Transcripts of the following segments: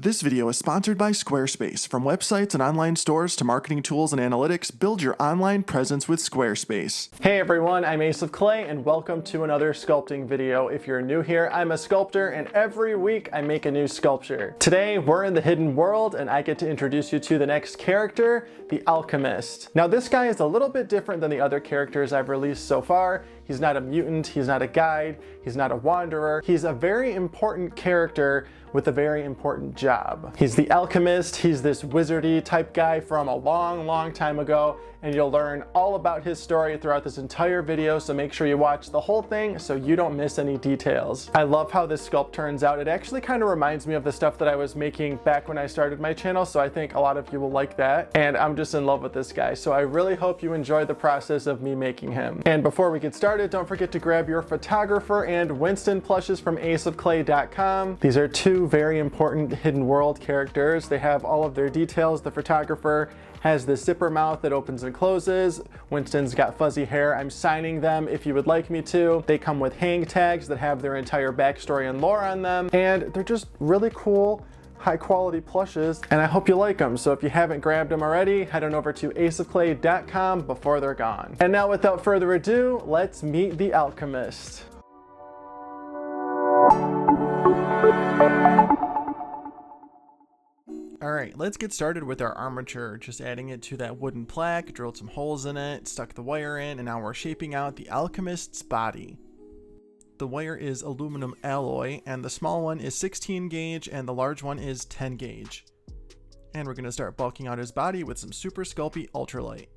This video is sponsored by Squarespace. From websites and online stores to marketing tools and analytics, build your online presence with Squarespace. Hey everyone, I'm Ace of Clay and welcome to another sculpting video. If you're new here, I'm a sculptor and every week I make a new sculpture. Today we're in the hidden world and I get to introduce you to the next character, the Alchemist. Now this guy is a little bit different than the other characters I've released so far. He's not a mutant, he's not a guide, he's not a wanderer. He's a very important character with a very important job. He's the alchemist, he's this wizardy type guy from a long time ago, and you'll learn all about his story throughout this entire video, so make sure you watch the whole thing so you don't miss any details. I love how this sculpt turns out. It actually kind of reminds me of the stuff that I was making back when I started my channel, so I think a lot of you will like that, and I'm just in love with this guy, so I really hope you enjoy the process of me making him. And before we get started, don't forget to grab your photographer and Winston plushes from aceofclay.com. These are two very important hidden world characters. They have all of their details. The photographer has this zipper mouth that opens and closes. Winston's got fuzzy hair. I'm signing them if you would like me to. They come with hang tags that have their entire backstory and lore on them, and they're just really cool, high quality plushes, and I hope you like them. So if you haven't grabbed them already, head on over to aceofclay.com before they're gone. And now without further ado, let's meet the Alchemist. Alright, let's get started with our armature, just adding it to that wooden plaque, drilled some holes in it, stuck the wire in, and now we're shaping out the Alchemist's body. The wire is aluminum alloy, and the small one is 16 gauge and the large one is 10 gauge. And we're going to start bulking out his body with some Super Sculpey Ultralight.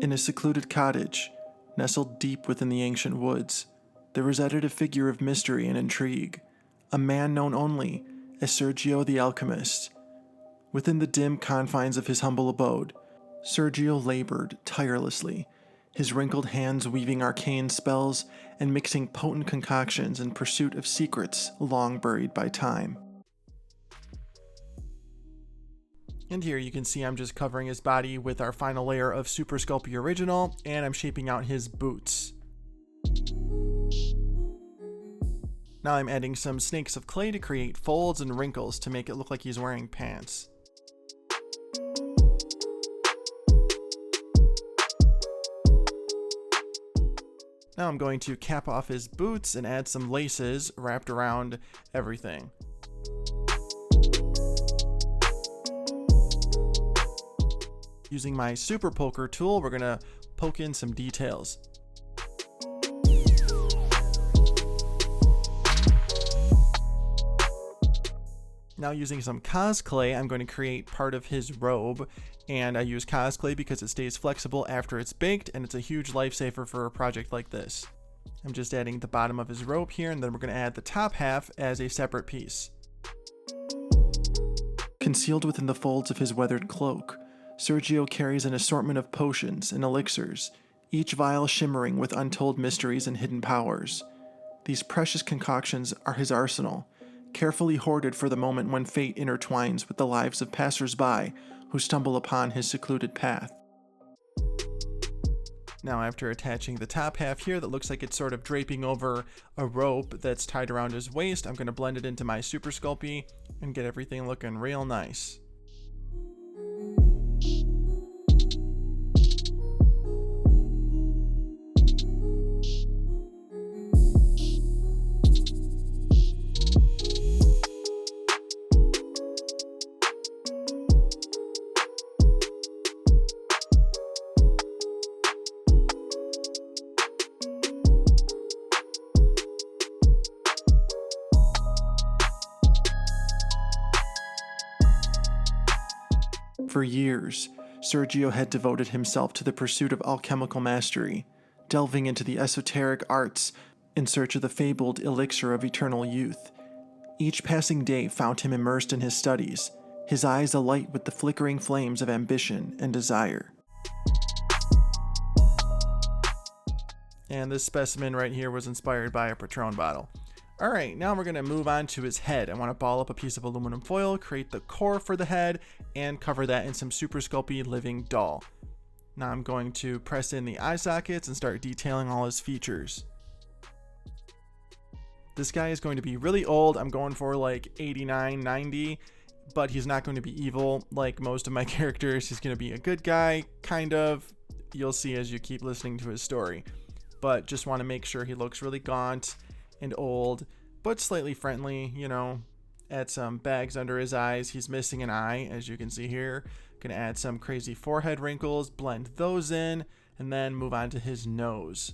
In a secluded cottage, nestled deep within the ancient woods, there resided a figure of mystery and intrigue, a man known only as Sergio the Alchemist. Within the dim confines of his humble abode, Sergio labored tirelessly, his wrinkled hands weaving arcane spells and mixing potent concoctions in pursuit of secrets long buried by time. And here you can see I'm just covering his body with our final layer of Super Sculpey Original, and I'm shaping out his boots. Now I'm adding some snakes of clay to create folds and wrinkles to make it look like he's wearing pants. Now I'm going to cap off his boots and add some laces wrapped around everything. Using my super poker tool, we're going to poke in some details. Now using some cosclay, I'm going to create part of his robe, and I use cosclay because it stays flexible after it's baked, and it's a huge lifesaver for a project like this. I'm just adding the bottom of his robe here, and then we're going to add the top half as a separate piece. Concealed within the folds of his weathered cloak, Sergio carries an assortment of potions and elixirs, each vial shimmering with untold mysteries and hidden powers. These precious concoctions are his arsenal, carefully hoarded for the moment when fate intertwines with the lives of passers-by who stumble upon his secluded path. Now after attaching the top half here that looks like it's sort of draping over a rope that's tied around his waist, I'm going to blend it into my Super Sculpey and get everything looking real nice. For years, Sergio had devoted himself to the pursuit of alchemical mastery, delving into the esoteric arts in search of the fabled elixir of eternal youth. Each passing day found him immersed in his studies, his eyes alight with the flickering flames of ambition and desire. And this specimen right here was inspired by a Patron bottle. Alright, now we're going to move on to his head. I want to ball up a piece of aluminum foil, create the core for the head, and cover that in some Super Sculpey Living Doll. Now I'm going to press in the eye sockets and start detailing all his features. This guy is going to be really old. I'm going for like 89, 90, but he's not going to be evil like most of my characters. He's going to be a good guy, kind of. You'll see as you keep listening to his story. But just want to make sure he looks really gaunt and old, but slightly friendly, you know. Add some bags under his eyes. He's missing an eye, as you can see here. Gonna add some crazy forehead wrinkles, blend those in, and then move on to his nose.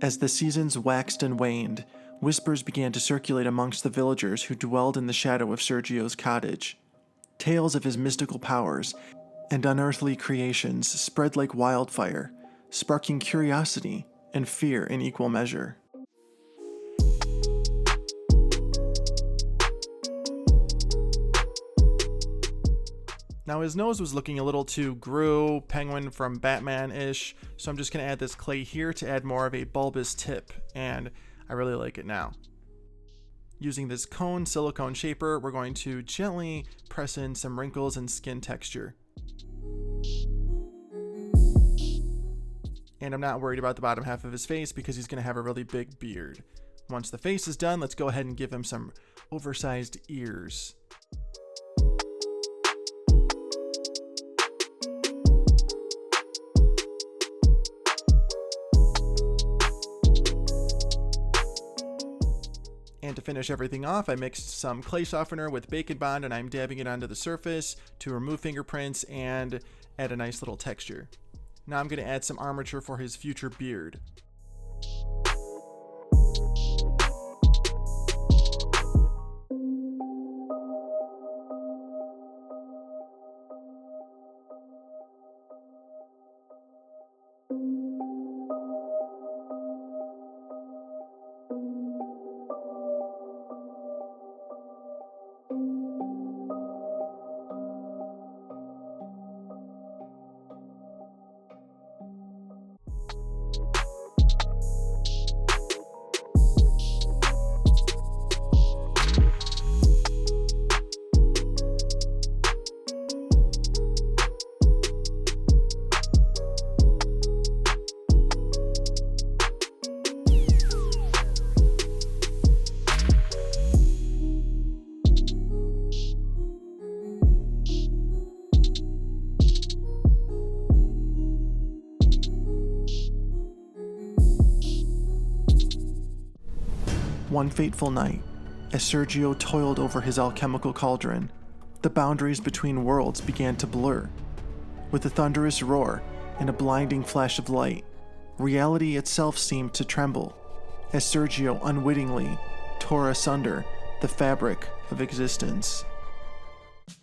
As the seasons waxed and waned, whispers began to circulate amongst the villagers who dwelled in the shadow of Sergio's cottage. Tales of his mystical powers and unearthly creations spread like wildfire, sparking curiosity and fear in equal measure. Now his nose was looking a little too Gru, Penguin from Batman-ish, so I'm just going to add this clay here to add more of a bulbous tip, and I really like it now. Using this cone silicone shaper, we're going to gently press in some wrinkles and skin texture. And I'm not worried about the bottom half of his face because he's going to have a really big beard. Once the face is done, let's go ahead and give him some oversized ears. And to finish everything off, I mixed some clay softener with Bacon Bond and I'm dabbing it onto the surface to remove fingerprints and add a nice little texture. Now I'm going to add some armature for his future beard. One fateful night, as Sergio toiled over his alchemical cauldron, the boundaries between worlds began to blur. With a thunderous roar and a blinding flash of light, reality itself seemed to tremble, as Sergio unwittingly tore asunder the fabric of existence.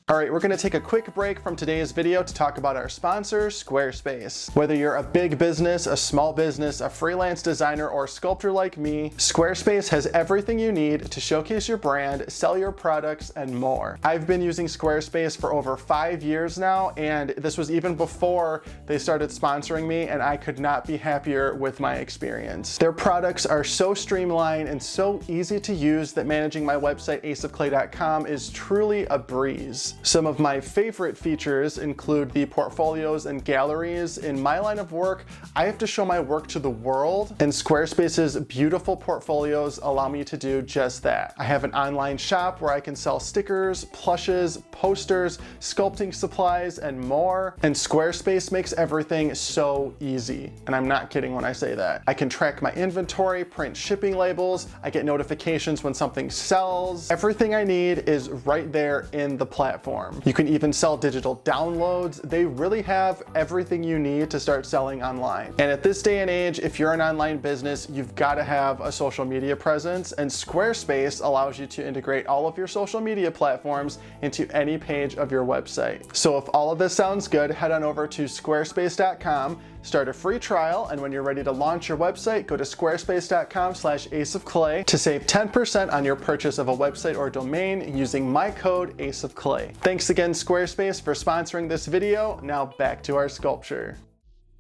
All right, we're gonna take a quick break from today's video to talk about our sponsor, Squarespace. Whether you're a big business, a small business, a freelance designer, or sculptor like me, Squarespace has everything you need to showcase your brand, sell your products, and more. I've been using Squarespace for over 5 years now, and this was even before they started sponsoring me, and I could not be happier with my experience. Their products are so streamlined and so easy to use that managing my website, aceofclay.com, is truly a breeze. Some of my favorite features include the portfolios and galleries. In my line of work, I have to show my work to the world, and Squarespace's beautiful portfolios allow me to do just that. I have an online shop where I can sell stickers, plushes, posters, sculpting supplies, and more. And Squarespace makes everything so easy. And I'm not kidding when I say that. I can track my inventory, print shipping labels, I get notifications when something sells. Everything I need is right there in the platform. You can even sell digital downloads. They really have everything you need to start selling online. And at this day and age, if you're an online business, you've got to have a social media presence, and Squarespace allows you to integrate all of your social media platforms into any page of your website. So if all of this sounds good, head on over to squarespace.com, start a free trial, and when you're ready to launch your website, go to squarespace.com/aceofclay to save 10% on your purchase of a website or domain using my code ACEOFCLAY. Thanks again, Squarespace, for sponsoring this video. Now back to our sculpture.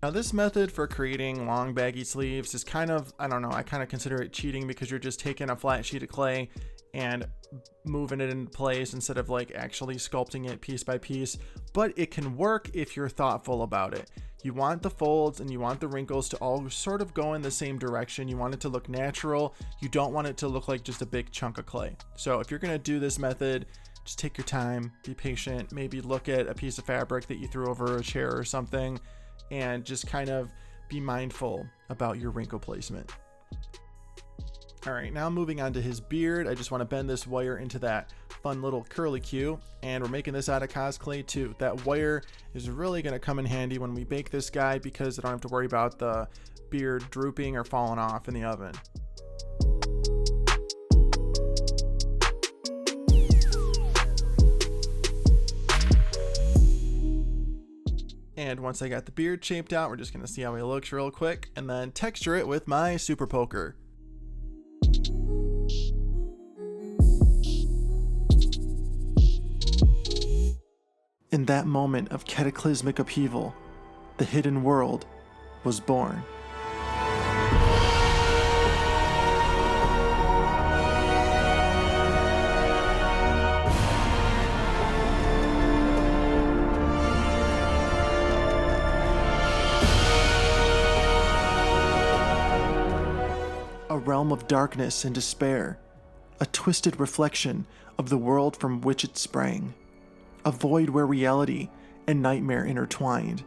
Now this method for creating long baggy sleeves is kind of, I don't know, I kind of consider it cheating because you're just taking a flat sheet of clay and moving it into place instead of like actually sculpting it piece by piece. But it can work if you're thoughtful about it. You want the folds and you want the wrinkles to all sort of go in the same direction. You want it to look natural. You don't want it to look like just a big chunk of clay. So if you're going to do this method, just take your time, be patient, maybe look at a piece of fabric that you threw over a chair or something, and just kind of be mindful about your wrinkle placement. All right, now moving on to his beard, I just want to bend this wire into that fun little curly Q, and we're making this out of cos clay too. That wire is really going to come in handy when we bake this guy because I don't have to worry about the beard drooping or falling off in the oven. And once I got the beard shaped out, we're just going to see how he looks real quick and then texture it with my super poker. In that moment of cataclysmic upheaval, the hidden world was born. A realm of darkness and despair, a twisted reflection of the world from which it sprang. A void where reality and nightmare intertwined,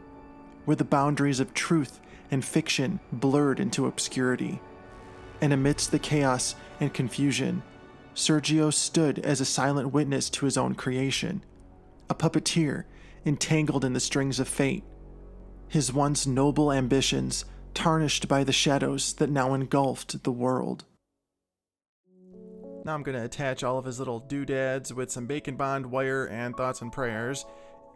where the boundaries of truth and fiction blurred into obscurity. And amidst the chaos and confusion, Sergio stood as a silent witness to his own creation, a puppeteer entangled in the strings of fate, his once noble ambitions tarnished by the shadows that now engulfed the world. Now I'm going to attach all of his little doodads with some bacon bond wire and thoughts and prayers,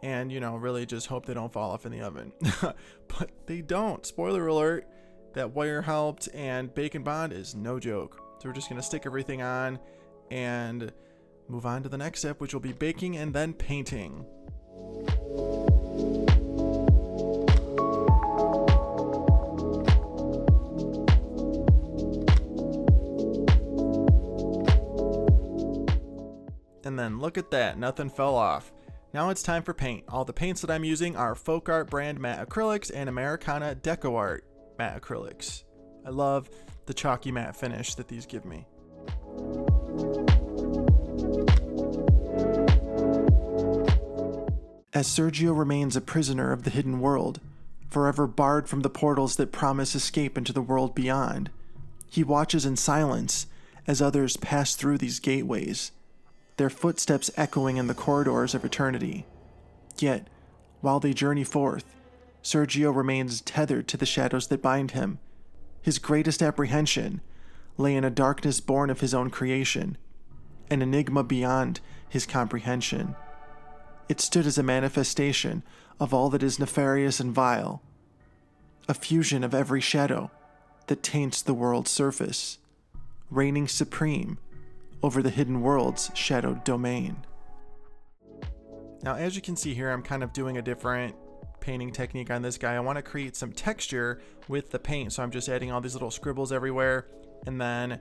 and really just hope they don't fall off in the oven. But they don't. Spoiler alert, that wire helped, and bacon bond is no joke. So we're just going to stick everything on and move on to the next step, which will be baking and then painting. And then look at that, nothing fell off. Now it's time for paint. All the paints that I'm using are Folk Art brand matte acrylics and Americana Deco Art matte acrylics. I love the chalky matte finish that these give me. As Sergio remains a prisoner of the hidden world, forever barred from the portals that promise escape into the world beyond, he watches in silence as others pass through these gateways, their footsteps echoing in the corridors of eternity. Yet, while they journey forth, Sergio remains tethered to the shadows that bind him. His greatest apprehension lay in a darkness born of his own creation, an enigma beyond his comprehension. It stood as a manifestation of all that is nefarious and vile, a fusion of every shadow that taints the world's surface, reigning supreme over the hidden world's shadowed domain. Now, as you can see here, I'm kind of doing a different painting technique on this guy. I want to create some texture with the paint, so I'm just adding all these little scribbles everywhere, and then,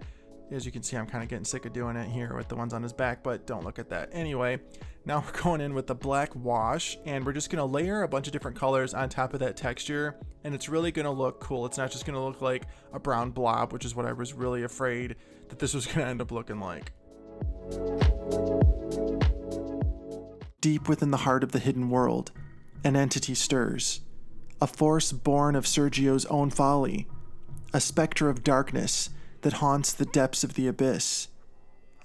as you can see, I'm kind of getting sick of doing it here with the ones on his back, but don't look at that. Anyway, now we're going in with the black wash, and we're just going to layer a bunch of different colors on top of that texture, and it's really going to look cool. It's not just going to look like a brown blob, which is what I was really afraid that this was going to end up looking like. Deep within the heart of the hidden world, an entity stirs, a force born of Sergio's own folly, a specter of darkness that haunts the depths of the abyss.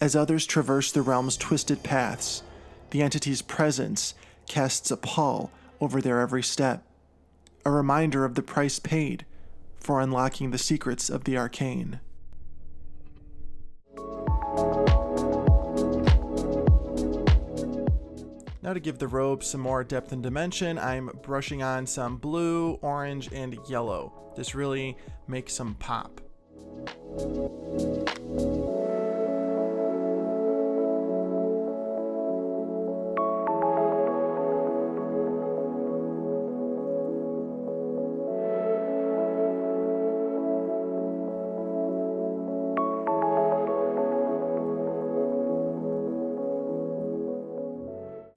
As others traverse the realm's twisted paths, the entity's presence casts a pall over their every step, a reminder of the price paid for unlocking the secrets of the arcane. Now to give the robe some more depth and dimension, I'm brushing on some blue, orange, and yellow. This really makes some pop.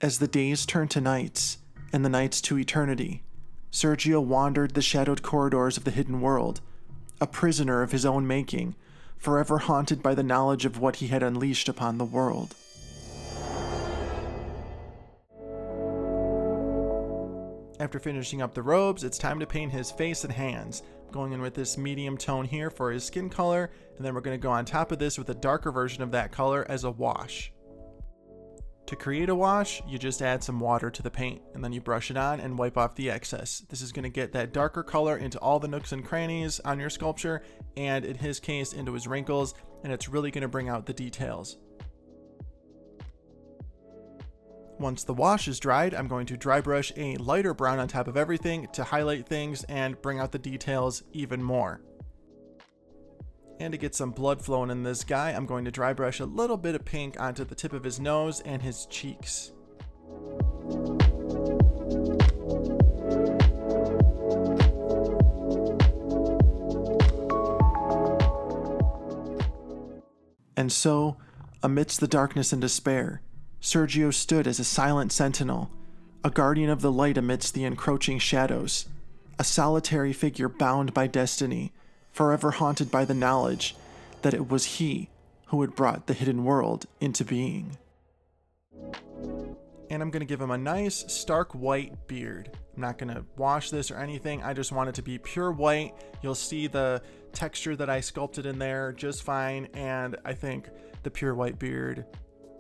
As the days turned to nights, and the nights to eternity, Sergio wandered the shadowed corridors of the hidden world, a prisoner of his own making, forever haunted by the knowledge of what he had unleashed upon the world. After finishing up the robes, it's time to paint his face and hands. I'm going in with this medium tone here for his skin color, and then we're going to go on top of this with a darker version of that color as a wash. To create a wash, you just add some water to the paint, and then you brush it on and wipe off the excess. This is going to get that darker color into all the nooks and crannies on your sculpture, and in his case, into his wrinkles, and it's really going to bring out the details. Once the wash is dried, I'm going to dry brush a lighter brown on top of everything to highlight things and bring out the details even more. And to get some blood flowing in this guy, I'm going to dry brush a little bit of pink onto the tip of his nose and his cheeks. And so, amidst the darkness and despair, Sergio stood as a silent sentinel, a guardian of the light amidst the encroaching shadows, a solitary figure bound by destiny, forever haunted by the knowledge that it was he who had brought the hidden world into being. And I'm going to give him a nice, stark white beard. I'm not going to wash this or anything, I just want it to be pure white. You'll see the texture that I sculpted in there just fine, and I think the pure white beard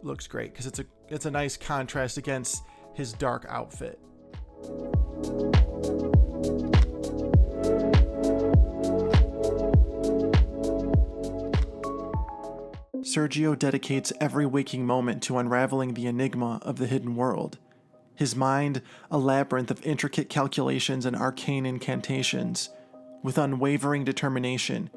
looks great because it's a nice contrast against his dark outfit. Sergio dedicates every waking moment to unraveling the enigma of the hidden world. His mind, a labyrinth of intricate calculations and arcane incantations. With unwavering determination,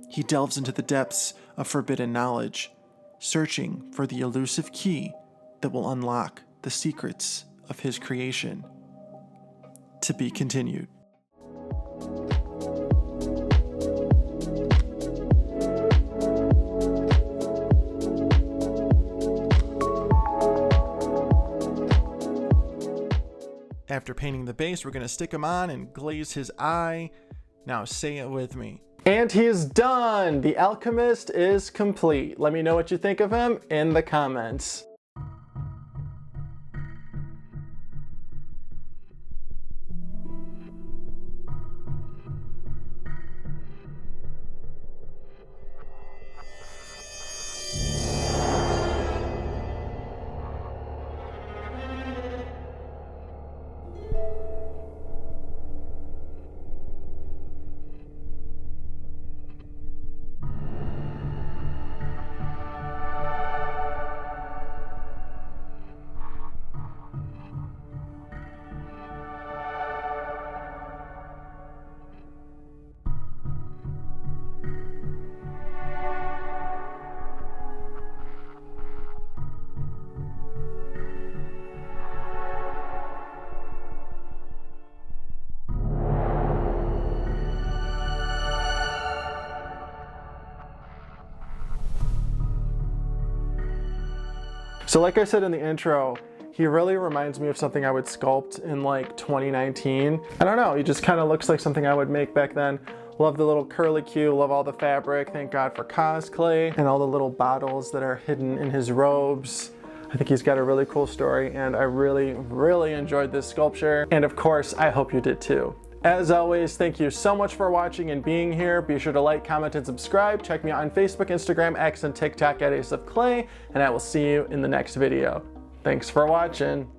he delves into the depths of forbidden knowledge, searching for the elusive key that will unlock the secrets of his creation. To be continued. After painting the base, we're going to stick him on and glaze his eye. Now say it with me. And he is done! The Alchemist is complete. Let me know what you think of him in the comments. So like I said in the intro, he really reminds me of something I would sculpt in like 2019. I don't know, he just kind of looks like something I would make back then. Love the little curlicue, love all the fabric, thank God for cosplay, and all the little bottles that are hidden in his robes. I think he's got a really cool story, and I really enjoyed this sculpture. And of course, I hope you did too. As always, thank you so much for watching and being here. Be sure to like, comment, and subscribe. Check me out on Facebook, Instagram, X, and TikTok at Ace of Clay, and I will see you in the next video. Thanks for watching.